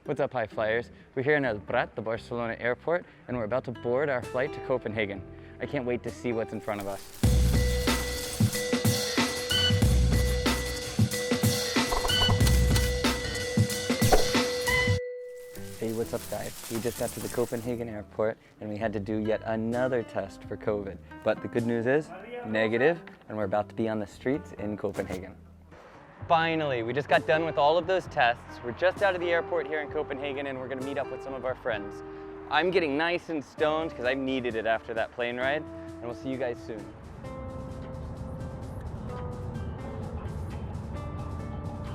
What's up, high flyers? We're here in El Prat, the Barcelona airport, and we're about to board our flight to Copenhagen. I can't wait to see what's in front of us. Hey, what's up guys? We just got to the Copenhagen airport and we had to do yet another test for COVID. But the good news is, negative, and we're about to be on the streets in Copenhagen. Finally, we just got done with all of those tests. We're just out of the airport here in Copenhagen and we're gonna meet up with some of our friends. I'm getting nice and stoned because I've needed it after that plane ride, and we'll see you guys soon.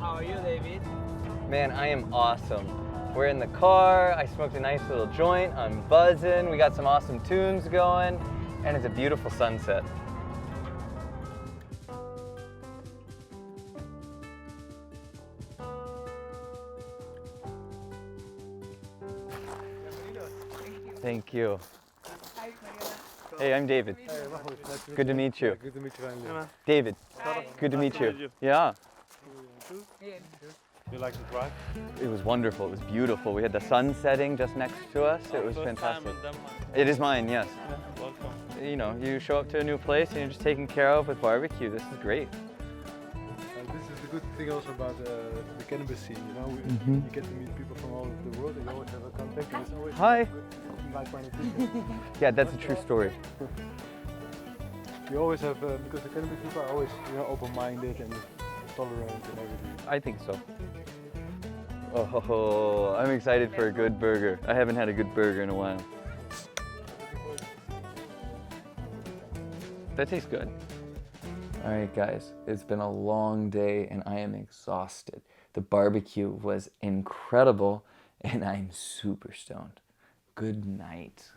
How are you, David? Man, I am awesome. We're in the car, I smoked a nice little joint, I'm buzzing, we got some awesome tunes going, and it's a beautiful sunset. Thank you. Hey, I'm David. Good to meet you. Good to meet you. David, good to meet you. Yeah. You like to drive? It was wonderful. It was beautiful. We had the sun setting just next to us. It was fantastic. It is mine, yes. Welcome. You know, you show up to a new place and you're just taken care of with barbecue. This is great. This is the good thing also about the cannabis scene, you know. You get to meet people from all over the world and you always have a contact and it's always Hi. like-minded people. Yeah, that's a true story. You always have, because the cannabis people are always, you know, open-minded and tolerant and everything. I think so. Oh, I'm excited for a good burger. I haven't had a good burger in a while. That tastes good. All right, guys, it's been a long day and I am exhausted. The barbecue was incredible and I'm super stoned. Good night.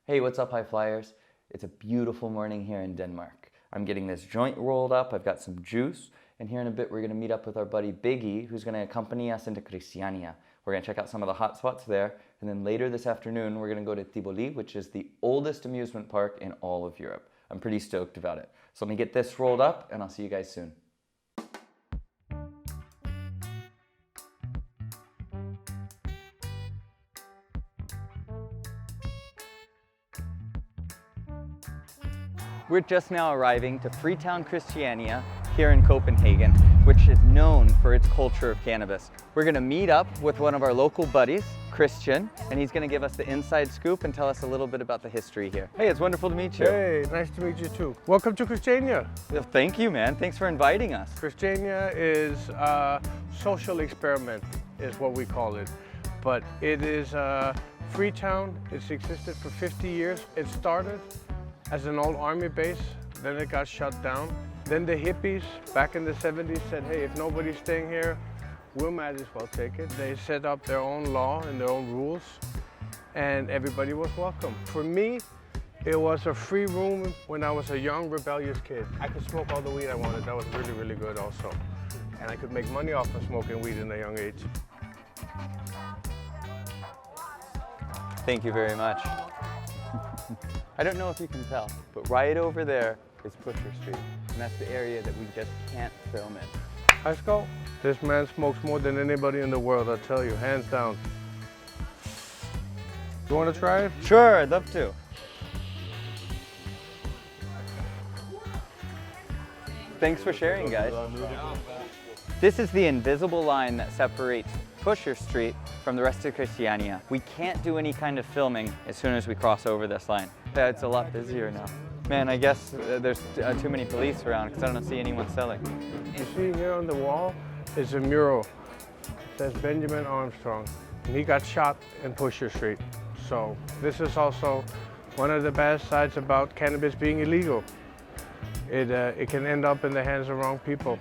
Hey, what's up, high flyers? It's a beautiful morning here in Denmark. I'm getting this joint rolled up, I've got some juice, and here in a bit we're gonna meet up with our buddy Biggie, who's gonna accompany us into Christiania. We're gonna check out some of the hot spots there, and then later this afternoon we're gonna go to Tivoli, which is the oldest amusement park in all of Europe. I'm pretty stoked about it. So let me get this rolled up, and I'll see you guys soon. We're just now arriving to Freetown, Christiania, here in Copenhagen, which is known for its culture of cannabis. We're gonna meet up with one of our local buddies, Christian, and he's gonna give us the inside scoop and tell us a little bit about the history here. Hey, it's wonderful to meet you. Hey, nice to meet you too. Welcome to Christiania. Well, thank you, man. Thanks for inviting us. Christiania is a social experiment, is what we call it. But it is a free town. It's existed for 50 years. It started as an old army base, then it got shut down. Then the hippies back in the 70s said, hey, if nobody's staying here, we might as well take it. They set up their own law and their own rules, and everybody was welcome. For me, it was a free room when I was a young, rebellious kid. I could smoke all the weed I wanted. That was really, really good also. And I could make money off of smoking weed in a young age. Thank you very much. I don't know if you can tell, but right over there is Pusher Street, and that's the area that we just can't film in. Let's go. This man smokes more than anybody in the world, I tell you, hands down. You want to try it? Sure, I'd love to. Thanks for sharing, guys. This is the invisible line that separates Pusher Street from the rest of Christiania. We can't do any kind of filming as soon as we cross over this line. Yeah, it's a lot busier now. Man, I guess there's too many police around because I don't see anyone selling. You see here on the wall is a mural. It says Benjamin Armstrong. And he got shot in Pusher Street. So this is also one of the bad sides about cannabis being illegal. It can end up in the hands of wrong people.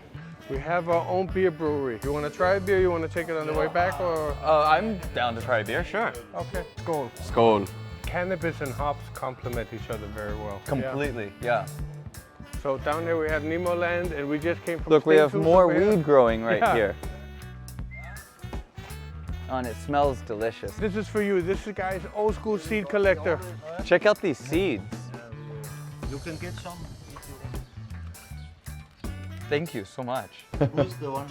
We have our own beer brewery. You want to try a beer? You want to take it on the way back, or? I'm down to try a beer, sure. Okay, skål. Skål. Cannabis and hops complement each other very well. Completely, yeah. So down there we have Nemo Land, and we just came from Look, we have Steenhuis more over here. weed growing right Yeah. here. Oh, and it smells delicious. This is for you. This is a guy's old school seed collector. Check out these seeds. You can get some. Thank you so much. Who's the one?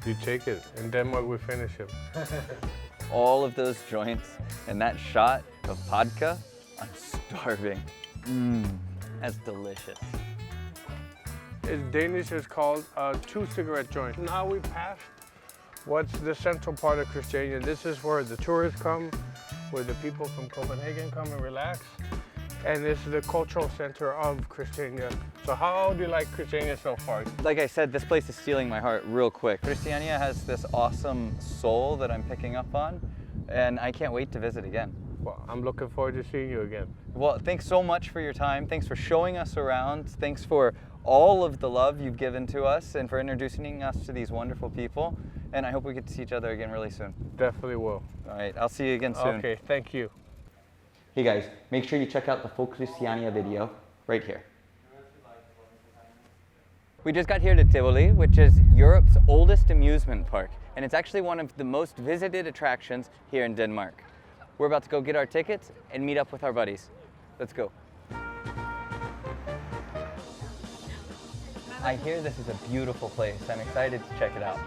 You take it. In Denmark, we finish it. All of those joints and that shot of vodka, I'm starving. That's delicious. In Danish, it's called a 2-cigarette joint. Now we passed what's the central part of Christiania. This is where the tourists come, where the people from Copenhagen come and relax. And this is the cultural center of Christiania. So how do you like Christiania so far? Like I said, this place is stealing my heart real quick. Christiania has this awesome soul that I'm picking up on, and I can't wait to visit again. Well, I'm looking forward to seeing you again. Well, thanks so much for your time. Thanks for showing us around. Thanks for all of the love you've given to us and for introducing us to these wonderful people. And I hope we get to see each other again really soon. Definitely will. All right, I'll see you again soon. Okay, thank you. Hey guys, make sure you check out the full Christiania video right here. We just got here to Tivoli, which is Europe's oldest amusement park, and it's actually one of the most visited attractions here in Denmark. We're about to go get our tickets and meet up with our buddies. Let's go. I hear this is a beautiful place. I'm excited to check it out.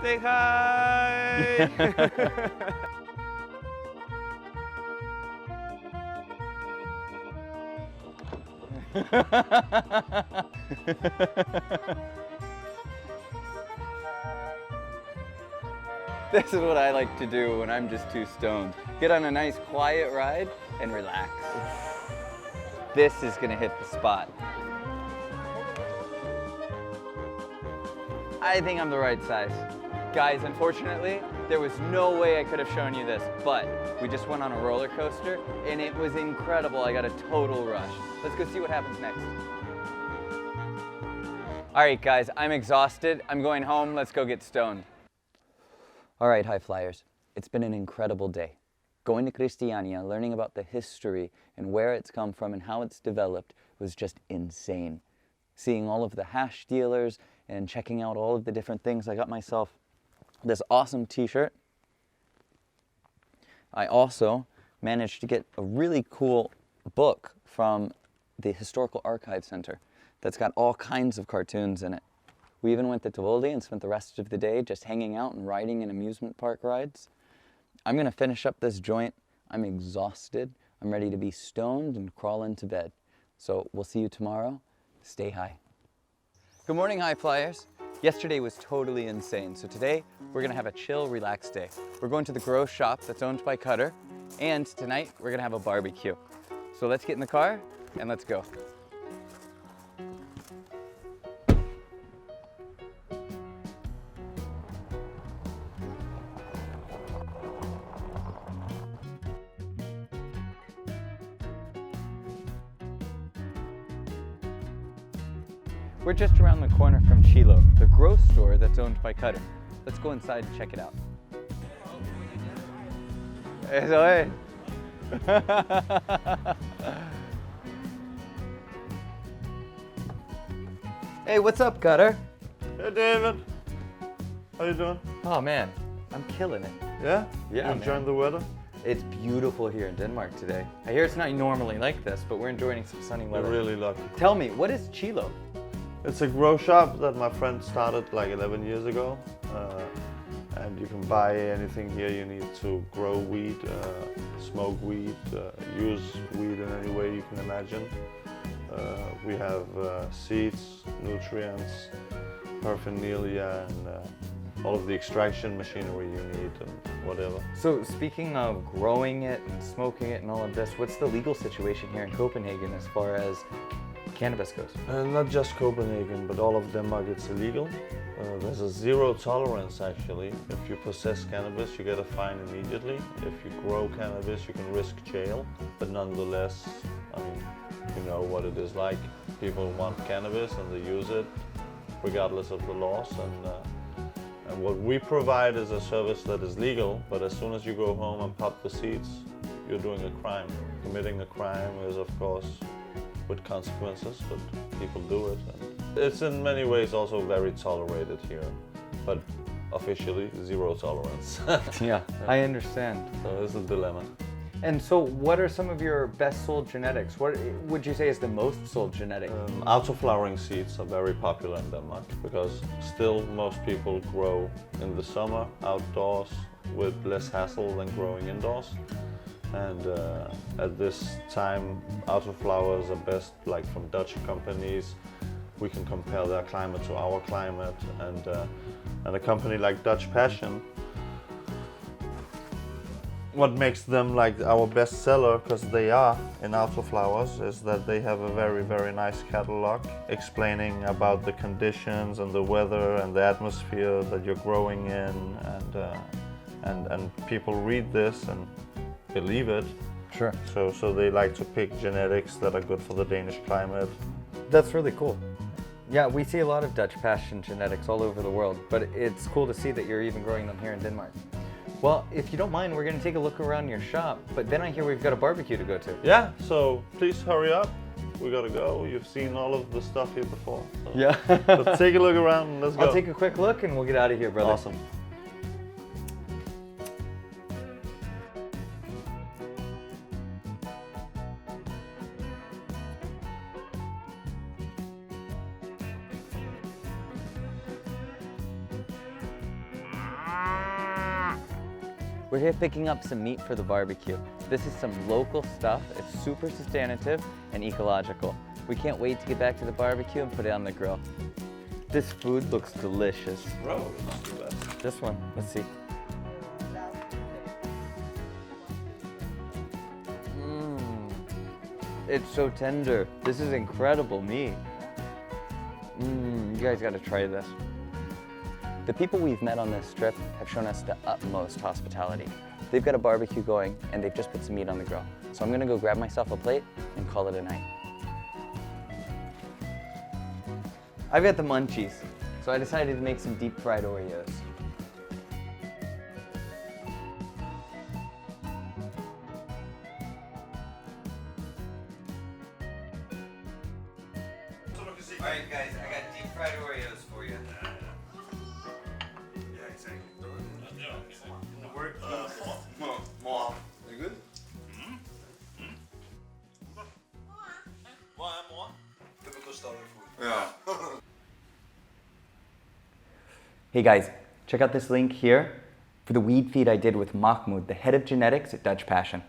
Say hi! This is what I like to do when I'm just too stoned. Get on a nice quiet ride and relax. This is gonna hit the spot. I think I'm the right size. Guys, unfortunately, there was no way I could have shown you this, but we just went on a roller coaster and it was incredible. I got a total rush. Let's go see what happens next. All right, guys, I'm exhausted. I'm going home. Let's go get stoned. All right, high flyers. It's been an incredible day. Going to Christiania, learning about the history and where it's come from and how it's developed was just insane. Seeing all of the hash dealers and checking out all of the different things. I got myself this awesome t-shirt. I also managed to get a really cool book from the Historical Archive Center that's got all kinds of cartoons in it. We even went to Tivoli and spent the rest of the day just hanging out and riding in amusement park rides. I'm gonna finish up this joint. I'm exhausted. I'm ready to be stoned and crawl into bed. So we'll see you tomorrow. Stay high. Good morning, high flyers. Yesterday was totally insane, so today we're gonna have a chill, relaxed day. We're going to the grow shop that's owned by Cutter, and tonight we're gonna have a barbecue. So let's get in the car and let's go. We're just around the corner from Chillo, the grow store that's owned by Cutter. Let's go inside and check it out. Eso es. Hey, what's up, Cutter? Hey David, how you doing? Oh man, I'm killing it. Yeah? Yeah, You enjoying the weather? It's beautiful here in Denmark today. I hear it's not normally like this, but we're enjoying some sunny We're weather. really lucky. Tell me, what is Chillo? It's a grow shop that my friend started like 11 years ago. And you can buy anything here you need to grow weed, smoke weed, use weed in any way you can imagine. We have seeds, nutrients, paraphernalia, and all of the extraction machinery you need and whatever. So speaking of growing it and smoking it and all of this, what's the legal situation here in Copenhagen as far as cannabis goes? Not just Copenhagen, but all of Denmark, it's illegal. There's a zero tolerance actually. If you possess cannabis, you get a fine immediately. If you grow cannabis, you can risk jail. But nonetheless, I mean, you know what it is like. People want cannabis and they use it regardless of the laws. And what we provide is a service that is legal, but as soon as you go home and pop the seeds, you're doing a crime. Committing a crime is, of course, with consequences, but people do it. And it's in many ways also very tolerated here, but officially zero tolerance. Yeah, I understand. So it's a dilemma. And so what are some of your best sold genetics? What would you say is the most sold genetic? Auto-flowering seeds are very popular in Denmark because still most people grow in the summer outdoors with less hassle than growing indoors. And at this time, autoflowers are best like from Dutch companies. We can compare their climate to our climate, and a company like Dutch Passion, what makes them like our best seller, because they are in autoflowers, is that they have a very, very nice catalog explaining about the conditions and the weather and the atmosphere that you're growing in, and people read this and believe it. Sure. So they like to pick genetics that are good for the Danish climate. That's really cool. Yeah, we see a lot of Dutch Passion genetics all over the world, but it's cool to see that you're even growing them here in Denmark. Well, if you don't mind, we're gonna take a look around your shop, but then I hear we've got a barbecue to go to. Yeah, so please hurry up. We gotta go. You've seen all of the stuff here before. So. Yeah. But take a look around and let's go. I'll take a quick look and we'll get out of here, brother. Awesome. We're here picking up some meat for the barbecue. This is some local stuff. It's super sustainable and ecological. We can't wait to get back to the barbecue and put it on the grill. This food looks delicious. Bro, not too bad. This one, let's see. It's so tender. This is incredible meat. You guys gotta try this. The people we've met on this trip have shown us the utmost hospitality. They've got a barbecue going and they've just put some meat on the grill. So I'm gonna go grab myself a plate and call it a night. I've got the munchies, so I decided to make some deep fried Oreos. All right, guys, I got deep fried Oreos for you. More. You good? Typical story food. Yeah. Hey guys, check out this link here for the weed feed I did with Mahmoud, the head of genetics at Dutch Passion.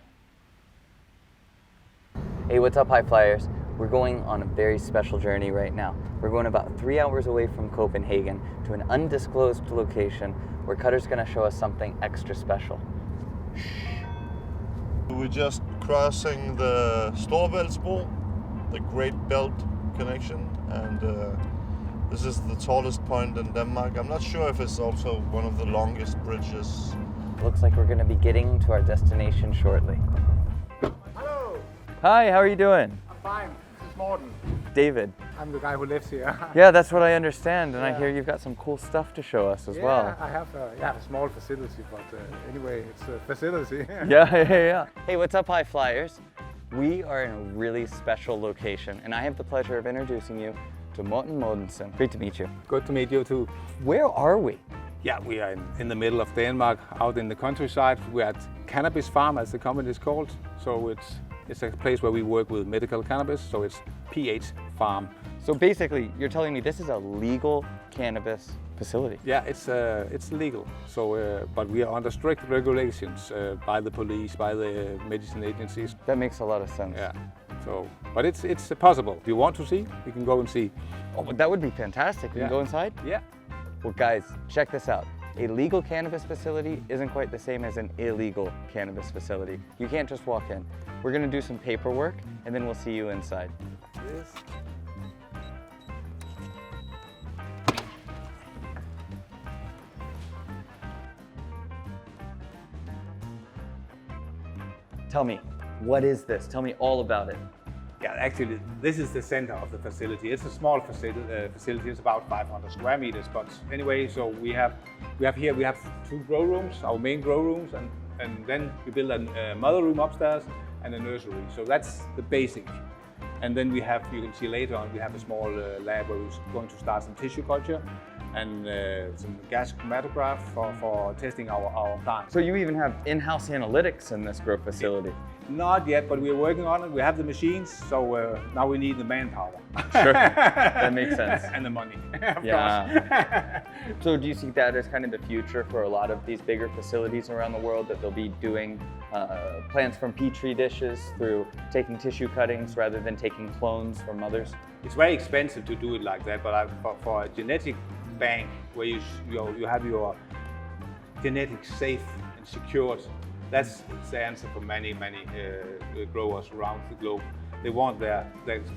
Hey, what's up, high flyers? We're going on a very special journey right now. We're going about 3 hours away from Copenhagen to an undisclosed location where Cutter's gonna show us something extra special. We're just crossing the Storebæltsbro, the Great Belt connection, and this is the tallest point in Denmark. I'm not sure if it's also one of the longest bridges. Looks like we're gonna be getting to our destination shortly. Hello, Hi, how are you doing? I'm fine. This is Morten. David. I'm the guy who lives here. Yeah, that's what I understand, and I Yeah. hear you've got some cool stuff to show us as well. I have a small facility, but anyway, it's a facility. Yeah. Hey, what's up, high flyers? We are in a really special location, and I have the pleasure of introducing you to Morten Mogensen. Great to meet you. Good to meet you too. Where are we? Yeah, we are in the middle of Denmark, out in the countryside. We're at Cannabis Farm, as the company is called. So it's a place where we work with medical cannabis, so it's PH Farm. So basically, you're telling me this is a legal cannabis facility? Yeah, it's legal. So, but we are under strict regulations by the police, by the medicine agencies. That makes a lot of sense. Yeah. So, but it's possible. If you want to see, you can go and see. Oh, but that would be fantastic. We can Yeah. go inside? Yeah. Well, guys, check this out. A legal cannabis facility isn't quite the same as an illegal cannabis facility. You can't just walk in. We're gonna do some paperwork, and then we'll see you inside. Yes. Tell me, what is this? Tell me all about it. Yeah, actually, this is the center of the facility. It's a small facility. It's about 500 square meters. But anyway, so we have 2 grow rooms, our main grow rooms, and then we build a mother room upstairs and a nursery. So that's the basic. And then we have, you can see later on, we have a small lab where we're going to start some tissue culture and some gas chromatograph for testing our plants. So you even have in-house analytics in this grow facility. Not yet, but we're working on it. We have the machines, so now we need the manpower. Sure, that makes sense. And the money, of course. Yeah. So do you see that as kind of the future for a lot of these bigger facilities around the world, that they'll be doing plants from petri dishes through taking tissue cuttings rather than taking clones from others? It's very expensive to do it like that, but for a genetic bank where you have your genetics safe and secured, that's the answer for many growers around the globe. They want their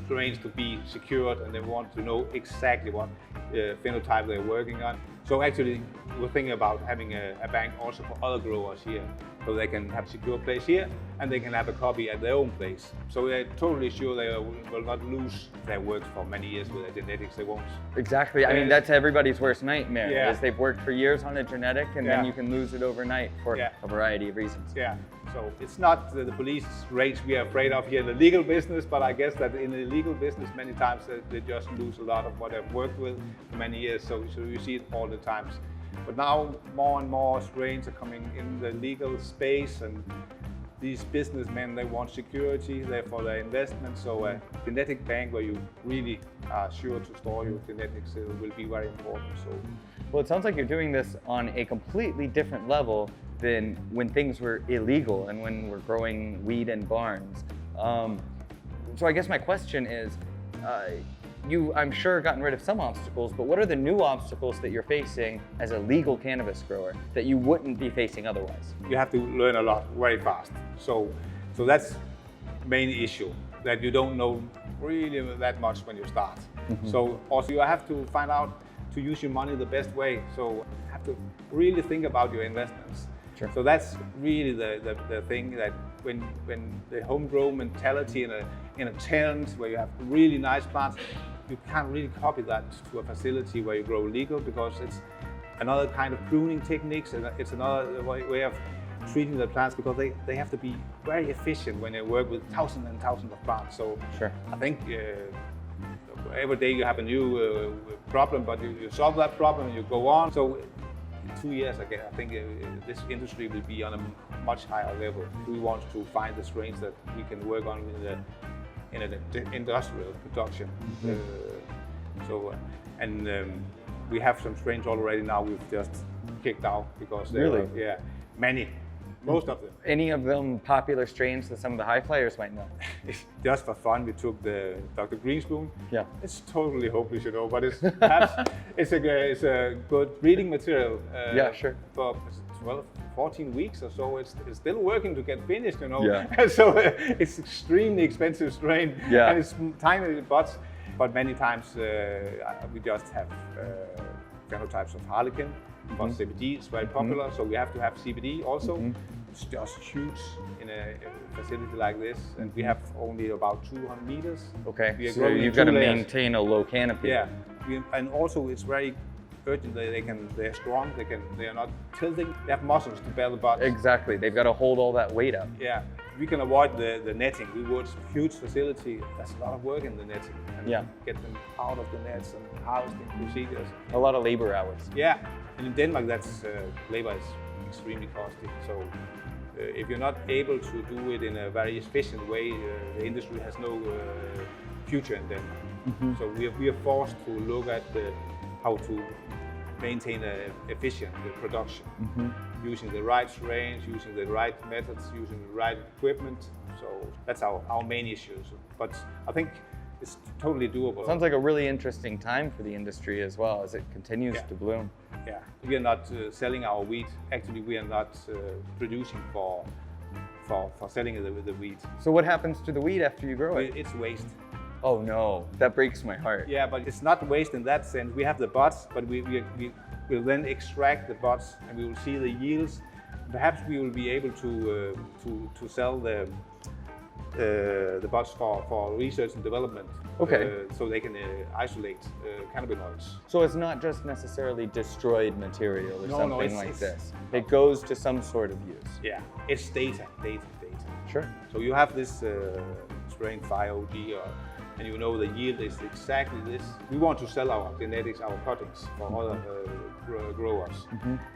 strains to be secured, and they want to know exactly what phenotype they're working on. So actually, we're thinking about having a bank also for other growers here, so they can have a secure place here, and they can have a copy at their own place. So we're totally sure they will not lose their work for many years with their genetics. They won't. Exactly. I mean, that's everybody's worst nightmare. Yeah. Is they've worked for years on a genetic, and then Yeah. you can lose it overnight for a variety of reasons. Yeah. So it's not the police raids we are afraid of here in the legal business, but I guess that in the legal business many times they just lose a lot of what they've worked with for many years. So you see it all the times. But now more and more strains are coming in the legal space, and these businessmen, they want security for their investment. So a genetic bank where you really are sure to store your genetics will be very important. So, well, it sounds like you're doing this on a completely different level than when things were illegal and when we're growing weed in barns. So I guess my question is, I'm sure gotten rid of some obstacles, but what are the new obstacles that you're facing as a legal cannabis grower that you wouldn't be facing otherwise? you have to learn a lot very fast. So that's the main issue, that you don't know really that much when you start. So also you have to find out to use your money the best way. So you have to really think about your investments. Sure. So that's really the thing, that when the homegrown mentality in a tent where you have really nice plants, you can't really copy that to a facility where you grow legal, because it's another kind of pruning techniques, and it's another way of treating the plants, because they have to be very efficient when they work with thousands and thousands of plants. So Sure. I think every day you have a new problem, but you solve that problem and you go on. So in 2 years, I think this industry will be on a much higher level. We want to find the strains that we can work on in an industrial production. We have some strains already now we've just kicked out because they Really? were, many, most of them. Any of them popular strains that some of the high flyers might know? Just for fun, we took the Dr. Greenspoon. Yeah. It's totally hopeless, but it's perhaps it's a good breeding material. Yeah, sure. For 12, 14 weeks or so, it's still working to get finished, Yeah. So it's extremely expensive strain, Yeah. and it's tiny buds. But many times we just have phenotypes of harlequin. But CBD is very popular, so we have to have CBD also. It's just huge in a facility like this, and we have only about 200 meters. Okay, We are so growing in you've got to 2 layers. maintain a low canopy. Yeah, and also it's very urgent. They're strong. They are not tilting. They have muscles to bear the buds. Exactly, they've got to hold all that weight up. Yeah, we can avoid the netting. We work huge facility. There's a lot of work in the netting. And Yeah. get them out of the nets and harvesting procedures. A lot of labor hours. Yeah, and in Denmark, that's labor is extremely costly. So if you're not able to do it in a very efficient way, the industry has no future in Denmark. So we are forced to look at how to maintain an efficient production, using the right strains, using the right methods, using the right equipment. So that's our main issues. But I think it's totally doable. Sounds like a really interesting time for the industry as well as it continues to bloom. Yeah, we are not selling our wheat. Actually, we are not producing for selling the wheat. So what happens to the weed after you grow it? It's waste. Oh no, that breaks my heart. Yeah, but it's not waste in that sense. We have the buds, but we will then extract the buds, and we will see the yields. Perhaps we will be able to sell the buds for research and development. Okay. So they can isolate cannabinoids. So it's not just necessarily destroyed material or No, something it's- like this. It goes to some sort of use. Yeah, it's data. Sure. So you have this strain 5OG, or and you know the yield is exactly this. We want to sell our genetics, our cuttings for other growers.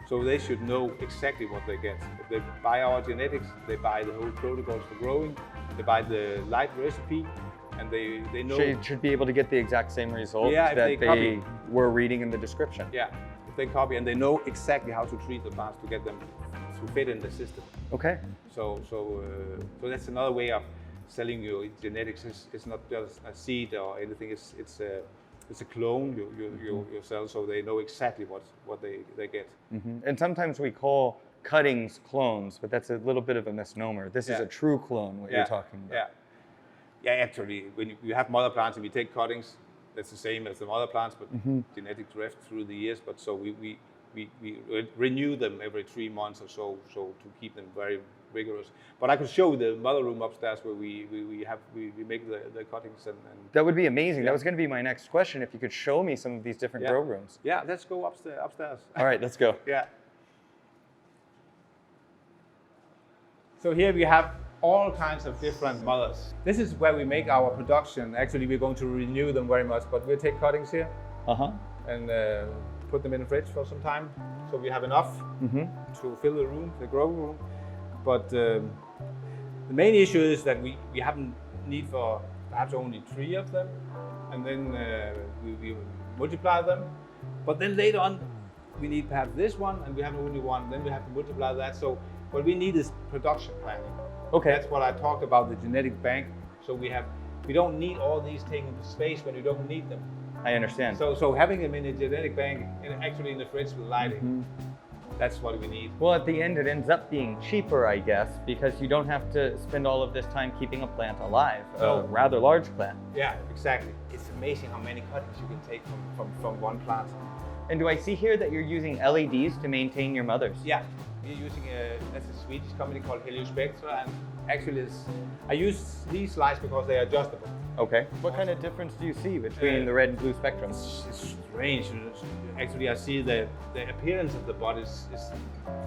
So they should know exactly what they get. If they buy our genetics, they buy the whole protocols for growing, they buy the light recipe, and they know. Should be able to get the exact same results Yeah, if that they they copy. were reading in the description. Yeah, if they copy and they know exactly how to treat the plants to get them to fit in the system. Okay. So that's another way of selling your genetics. It's not just a seed or anything. It's a clone you sell, so they know exactly what they get. And sometimes we call cuttings clones, but that's a little bit of a misnomer. This is Yeah. a true clone, what you're talking about. Yeah. Actually, when you have mother plants and we take cuttings, that's the same as the mother plants, but genetic drift through the years. But so we renew them every 3 months or so to keep them very rigorous. But I could show you the mother room upstairs where we make the cuttings and That would be amazing. That was going to be my next question, if you could show me some of these different grow rooms. Yeah, let's go upstairs. All right, let's go. Yeah. So here we have all kinds of different mothers. This is where we make our production. Actually, we're going to renew them very much, but we'll take cuttings here and put them in the fridge for some time, so we have enough to fill the room, the grow room. But the main issue is that we have need for perhaps only 3 of them, and then we multiply them. But then later on, we need perhaps this one, and we have only one. Then we have to multiply that. So what we need is production planning. Okay. That's what I talked about, the genetic bank. So we don't need all these taking space when you don't need them. I understand. So having them in a genetic bank, and actually in the fridge with lighting, that's what we need. Well, at the end, it ends up being cheaper, I guess, because you don't have to spend all of this time keeping a plant alive, a rather large plant. Yeah, exactly. It's amazing how many cuttings you can take from one plant. And do I see here that you're using LEDs to maintain your mothers? Yeah, we're using that's a Swedish company called Spectra, and actually I use these lights because they are adjustable. Okay. What kind of difference do you see between the red and blue spectrum? It's strange. Actually, I see the appearance of the bud is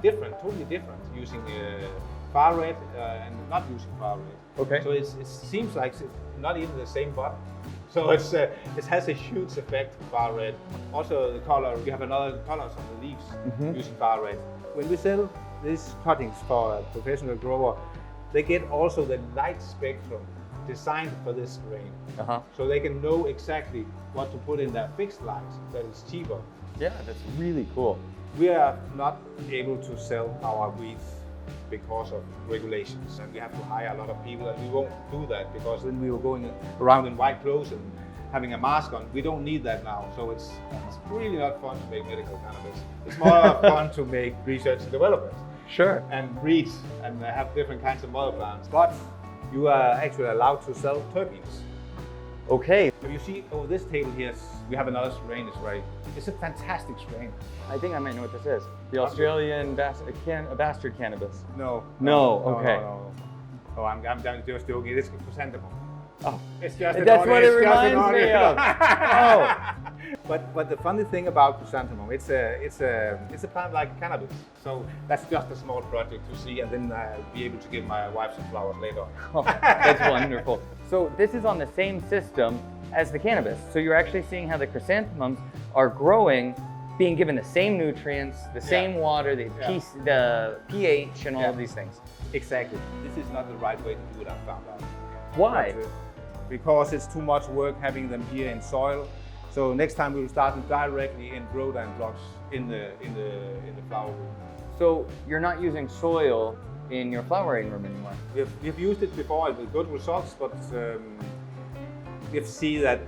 different, totally different, using far red and not using far red. Okay. So it seems like it's not even the same bud. So it has a huge effect, far red. Also the color, we have another colors on the leaves using far red. When we sell these cuttings for a professional grower, they get also the light spectrum designed for this grain. So they can know exactly what to put in their fixed lights that is cheaper. Yeah, that's really cool. We are not able to sell our weeds because of regulations, and we have to hire a lot of people, and we won't do that because then we were going around in white clothes and having a mask on. We don't need that now, so it's really not fun to make medical cannabis. It's more fun to make research and development. Sure. And breed and have different kinds of mother plants. But you are actually allowed to sell terpenes. Okay. If you see over this table here, we have another strain. It's a fantastic strain. I think I might know what this is. The Australian bastard cannabis. No. No, okay. No. Oh, I'm just joking. It's chrysanthemum. Oh, It's just that's what it reminds me of. Oh. But the funny thing about chrysanthemum, it's a plant like cannabis. So that's just a small project to see, and then I'll be able to give my wife some flowers later on. Oh, that's wonderful. So this is on the same system as the cannabis. So you're actually seeing how the chrysanthemums are growing, being given the same nutrients, the same water, the pH, and all of these things. Exactly. This is not the right way to do it, I found out. Why? But, because it's too much work having them here in soil. So next time we will start them directly in grow down blocks in the flower room. So you're not using soil in your flowering room anymore? We've used it before with good results, but we've seen that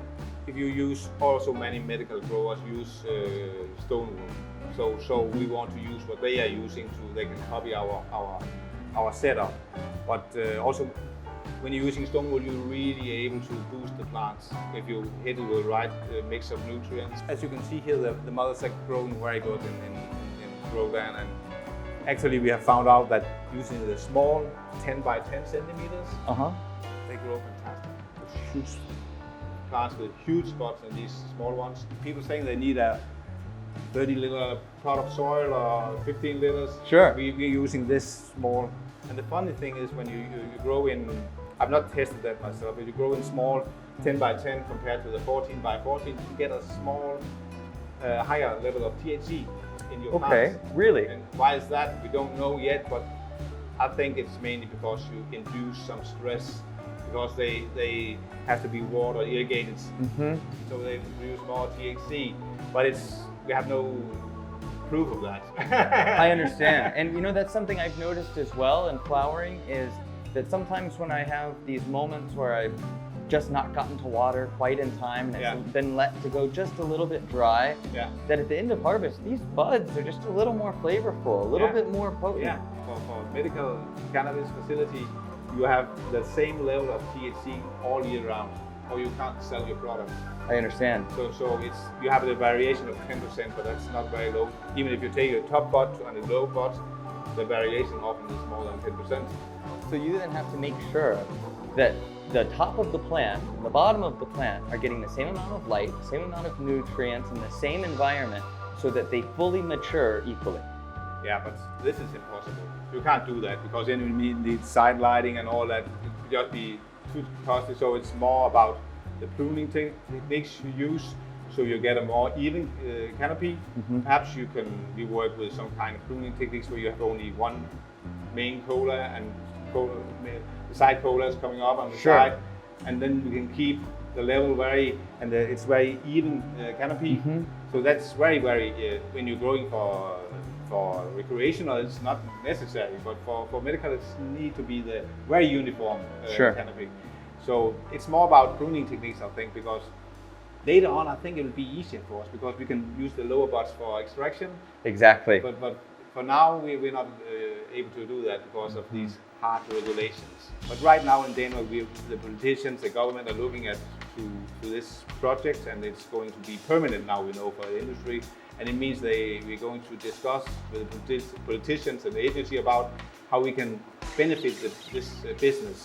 if you use also many medical growers use stone wool. So we want to use what they are using they can copy our setup. But also when you're using stone wool, you're really able to boost the plants if you hit it with the right mix of nutrients. As you can see here, the mothers are growing very good in grow down, and actually we have found out that using the small 10 by 10 centimeters, they grow fantastic. There's huge plants with huge spots and these small ones. People saying they need a 30-liter pot of soil or 15 liters. Sure. We're using this small. And the funny thing is when you grow in, I've not tested that myself, but you grow in small 10 by 10 compared to the 14 by 14, you get a small, higher level of THC in your Okay, plants. really? And why is that? We don't know yet, but I think it's mainly because you induce some stress because they have to be water irrigated, so they produce more THC. But we have no proof of that. I understand. And you know, that's something I've noticed as well in flowering is that sometimes when I have these moments where I've just not gotten to water quite in time and it's been let to go just a little bit dry, that at the end of harvest, these buds are just a little more flavorful, a little bit more potent. Yeah, for medical cannabis facility, you have the same level of THC all year round, or you can't sell your product. I understand. So you have the variation of 10%, but that's not very low. Even if you take a top bud and a low bud, the variation often is more than 10%. So you then have to make sure that the top of the plant and the bottom of the plant are getting the same amount of light, the same amount of nutrients, in the same environment so that they fully mature equally. Yeah, but this is impossible. You can't do that because then you need side lighting and all that. It would just be too costly. So it's more about the pruning techniques you use so you get a more even canopy. Perhaps you work with some kind of pruning techniques where you have only one main cola and the side colas coming up on the side, and then you can keep the level it's very even canopy. So that's very when you're growing for recreational, it's not necessary, but for medical, it's need to be the very uniform canopy. So it's more about pruning techniques, I think, because later on, I think it will be easier for us because we can use the lower buds for extraction. Exactly. But for now, we're not able to do that because of these hard regulations. But right now in Denmark, the politicians, the government are looking to this project, and it's going to be permanent now, we know, for the industry. And it means we're going to discuss with the politicians and the agency about how we can benefit this business.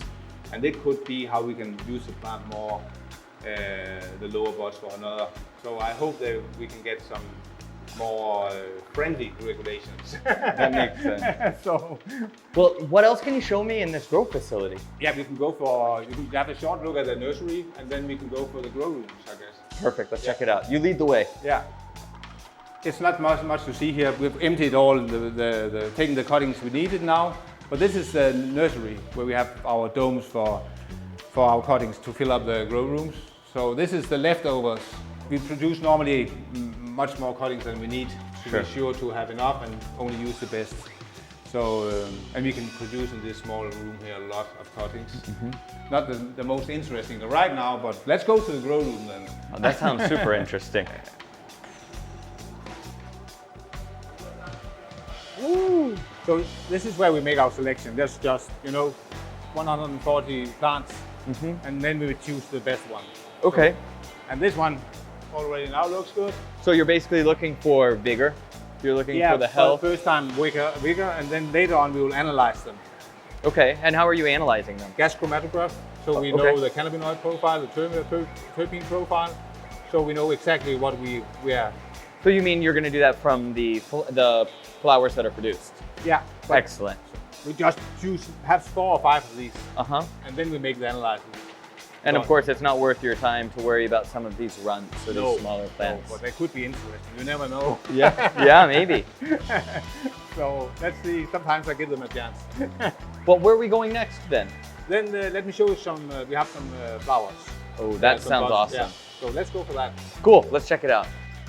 And it could be how we can use the plant more, the lower buds for another. So I hope that we can get some more friendly regulations. That makes sense. So, well, what else can you show me in this grow facility? Yeah, you can have a short look at the nursery, and then we can go for the grow rooms, I guess. Perfect, let's check it out. You lead the way. Yeah. It's not much to see here. We've emptied all taken the cuttings we needed now. But this is the nursery where we have our domes for our cuttings to fill up the grow rooms. So this is the leftovers. We produce normally much more cuttings than we need to be sure to have enough and only use the best. So, and we can produce in this small room here a lot of cuttings. Not the most interesting right now, but let's go to the grow room then. Oh, that sounds super interesting. Ooh. So this is where we make our selection. There's just 140 plants, and then we would choose the best one. Okay. And this one already now looks good. So you're basically looking for vigor. You're looking for the health. First time vigor, and then later on we will analyze them. Okay. And how are you analyzing them? Gas chromatograph. So we know the cannabinoid profile, the terpene profile. So we know exactly what we are. So you mean you're going to do that from the flowers that are produced? Yeah. Excellent. We just choose perhaps 4 or 5 of these. And then we make the analysis. And of course, it's not worth your time to worry about some of these runts or these smaller plants. No, but they could be interesting. You never know. Yeah, maybe. So let's see. Sometimes I give them a chance. Well, where are we going next then? Then let me show you some. We have some flowers. Oh, that sounds awesome. Yeah. So let's go for that. Cool. Let's check it out.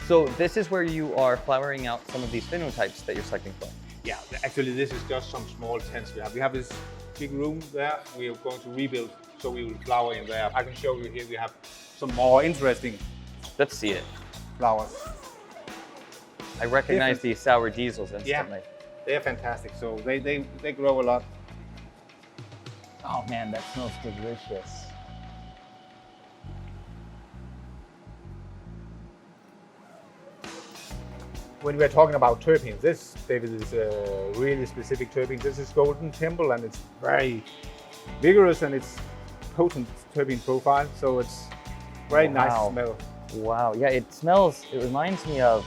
So this is where you are flowering out some of these phenotypes that you're selecting from. Yeah, actually this is just some small tents we have. We have this big room there. We are going to rebuild, so we will flower in there. I can show you here. We have some more interesting. Let's see it. Flowers. I recognize these sour diesels instantly. Yeah, they're fantastic. So they grow a lot. Oh man, that smells delicious. When we are talking about terpenes, this, David, is a really specific terpene. This is Golden Temple, and it's very vigorous and it's potent terpene profile. So it's very nice smell. Wow, yeah, it reminds me of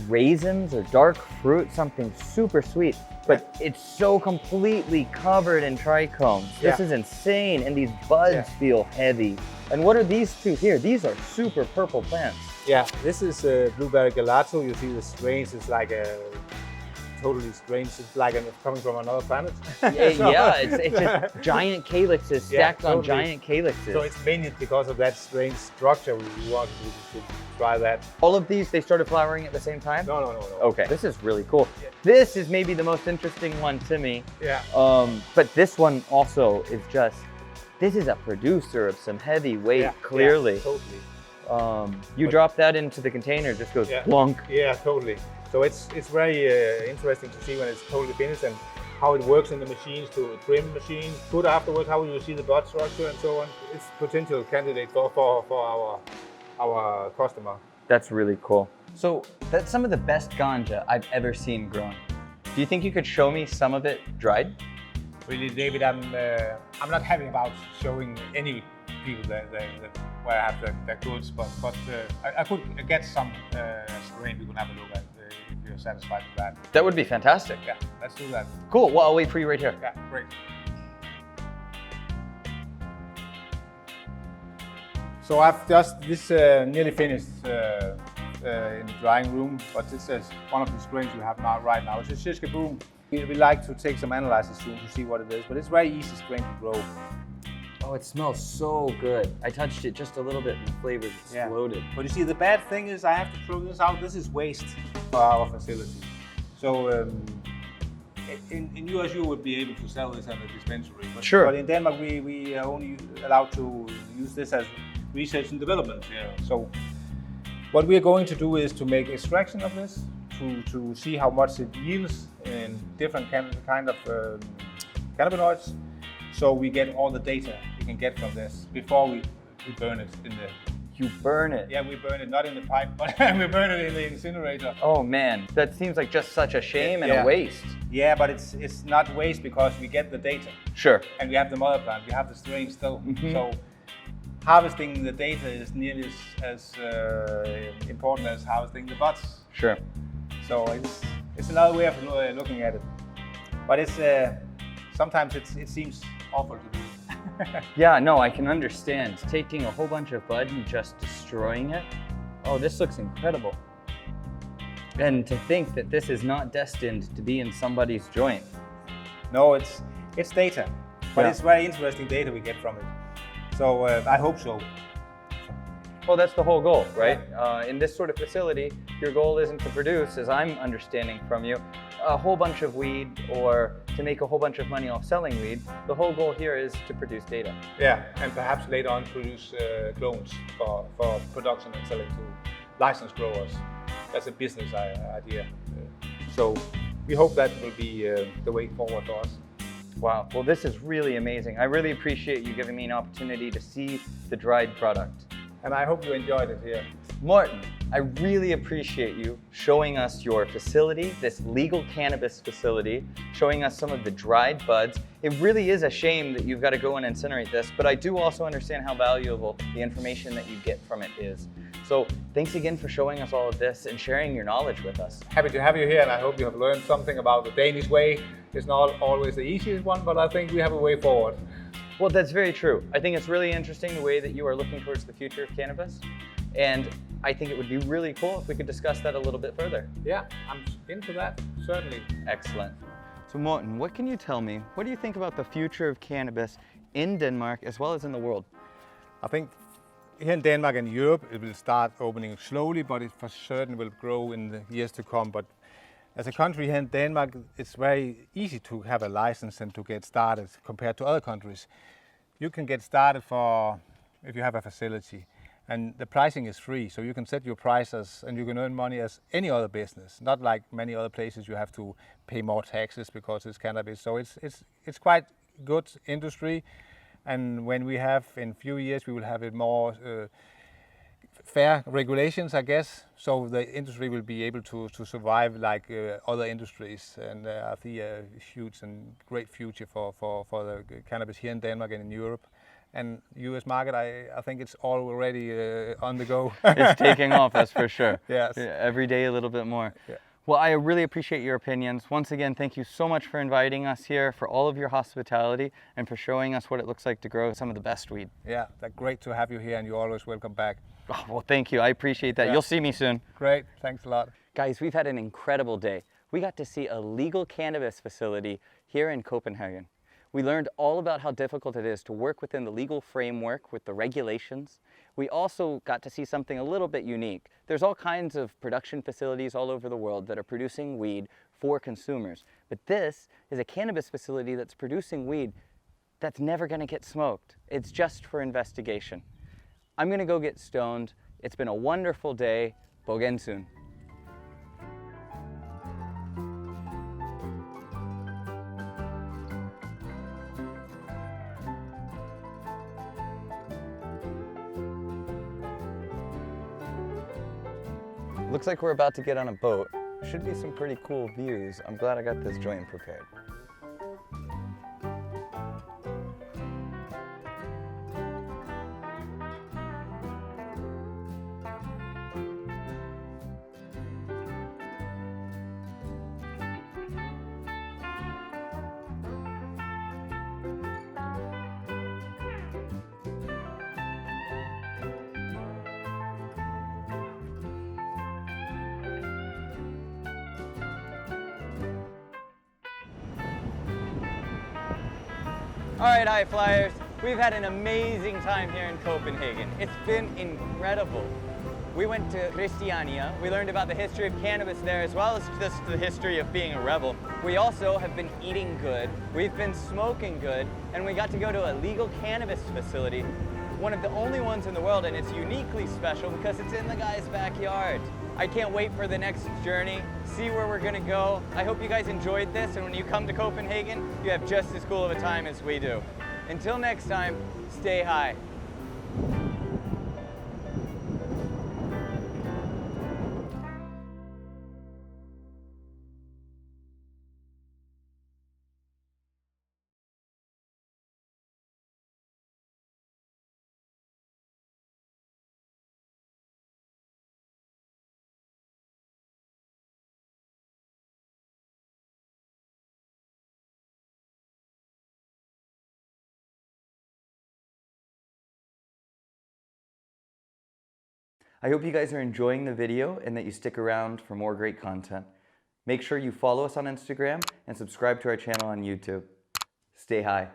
raisins or dark fruit, something super sweet, but it's so completely covered in trichomes. This is insane, and these buds feel heavy. And what are these two here? These are super purple plants. Yeah, this is blueberry gelato. You see the strange is like a totally strange. It's like it's coming from another planet. It's just giant calyxes stacked on giant calyxes. So it's mainly because of that strange structure we wanted to try that. All of these, they started flowering at the same time? No. Okay, this is really cool. This is maybe the most interesting one to me. Yeah. But this one also is just, this is a producer of some heavy weight, clearly. Yeah, totally. You drop that into the container, it just goes plunk. Yeah, totally. So it's very interesting to see when it's totally finished and how it works in the machines, to trim machines, put afterwards, how you see the bud structure and so on. It's potential candidate for our customer. That's really cool. So that's some of the best ganja I've ever seen grown. Do you think you could show me some of it dried? Really, David, I'm not happy about showing any people where I have the goods, but I could get some strain we could have a look at if you're satisfied with that. That would be fantastic. Yeah, let's do that. Cool, well, I'll wait for you right here. Yeah, great. So I've just, this nearly finished in the drying room, but this is one of the strains we have now right now. It's a Shishka Boom. We like to take some analyzes soon to see what it is, but it's very easy strain to grow. Oh, it smells so good. I touched it just a little bit and the flavors exploded. But you see, the bad thing is I have to throw this out. This is waste for our facility. So in US you would be able to sell this at a dispensary. But, sure. But in Denmark we are only allowed to use this as research and development. Yeah. So what we are going to do is to make extraction of this to see how much it yields in different kind of cannabinoids. So we get all the data we can get from this before we burn it in the... You burn it? Yeah, we burn it, not in the pipe, but we burn it in the incinerator. Oh man, that seems like just such a shame and a waste. Yeah, but it's not waste because we get the data. Sure. And we have the mother plant, we have the strain still. So harvesting the data is nearly as important as harvesting the buds. Sure. So it's another way of looking at it. But it's sometimes it seems awful to do. Yeah, no, I can understand. Taking a whole bunch of bud and just destroying it. Oh, this looks incredible. And to think that this is not destined to be in somebody's joint. No, it's data, but it's very interesting data we get from it. So I hope so. Well, that's the whole goal, right? In this sort of facility, your goal isn't to produce, as I'm understanding from you, a whole bunch of weed or to make a whole bunch of money off selling weed. The whole goal here is to produce data. Yeah, and perhaps later on produce clones for production and selling to licensed growers. That's a business idea. So we hope that will be the way forward for us. Wow, well this is really amazing. I really appreciate you giving me an opportunity to see the dried product. And I hope you enjoyed it here. Martin, I really appreciate you showing us your facility, this legal cannabis facility, showing us some of the dried buds. It really is a shame that you've got to go and incinerate this, but I do also understand how valuable the information that you get from it is. So thanks again for showing us all of this and sharing your knowledge with us. Happy to have you here, and I hope you have learned something about the Danish way. It's not always the easiest one, but I think we have a way forward. Well, that's very true. I think it's really interesting the way that you are looking towards the future of cannabis. And I think it would be really cool if we could discuss that a little bit further. Yeah, I'm into that, certainly. Excellent. So Morten, what can you tell me? What do you think about the future of cannabis in Denmark as well as in the world? I think here in Denmark and Europe, it will start opening slowly, but it for certain will grow in the years to come. But as a country here in Denmark, it's very easy to have a license and to get started compared to other countries. You can get started if you have a facility, and the pricing is free, so you can set your prices and you can earn money as any other business. Not like many other places you have to pay more taxes because it's cannabis. So it's quite good industry, and when we have in few years we will have it more fair regulations, I guess, so the industry will be able to survive like other industries, and I see a huge and great future for the cannabis here in Denmark and in Europe. And U.S. market, I think it's already on the go. It's taking off, that's for sure. Yes. Yeah, every day a little bit more. Yeah. Well, I really appreciate your opinions. Once again, thank you so much for inviting us here, for all of your hospitality, and for showing us what it looks like to grow some of the best weed. Yeah, that's great to have you here, and you're always welcome back. Oh, well, thank you. I appreciate that. Yeah. You'll see me soon. Great, thanks a lot. Guys, we've had an incredible day. We got to see a legal cannabis facility here in Copenhagen. We learned all about how difficult it is to work within the legal framework with the regulations. We also got to see something a little bit unique. There's all kinds of production facilities all over the world that are producing weed for consumers. But this is a cannabis facility that's producing weed that's never going to get smoked. It's just for investigation. I'm going to go get stoned. It's been a wonderful day. Bogen soon. Looks like we're about to get on a boat. Should be some pretty cool views. I'm glad I got this joint prepared. All right, high flyers, we've had an amazing time here in Copenhagen. It's been incredible. We went to Christiania. We learned about the history of cannabis there, as well as just the history of being a rebel. We also have been eating good. We've been smoking good, and we got to go to a legal cannabis facility, one of the only ones in the world, and it's uniquely special because it's in the guy's backyard. I can't wait for the next journey, see where we're gonna go. I hope you guys enjoyed this, and when you come to Copenhagen, you have just as cool of a time as we do. Until next time, stay high. I hope you guys are enjoying the video and that you stick around for more great content. Make sure you follow us on Instagram and subscribe to our channel on YouTube. Stay high.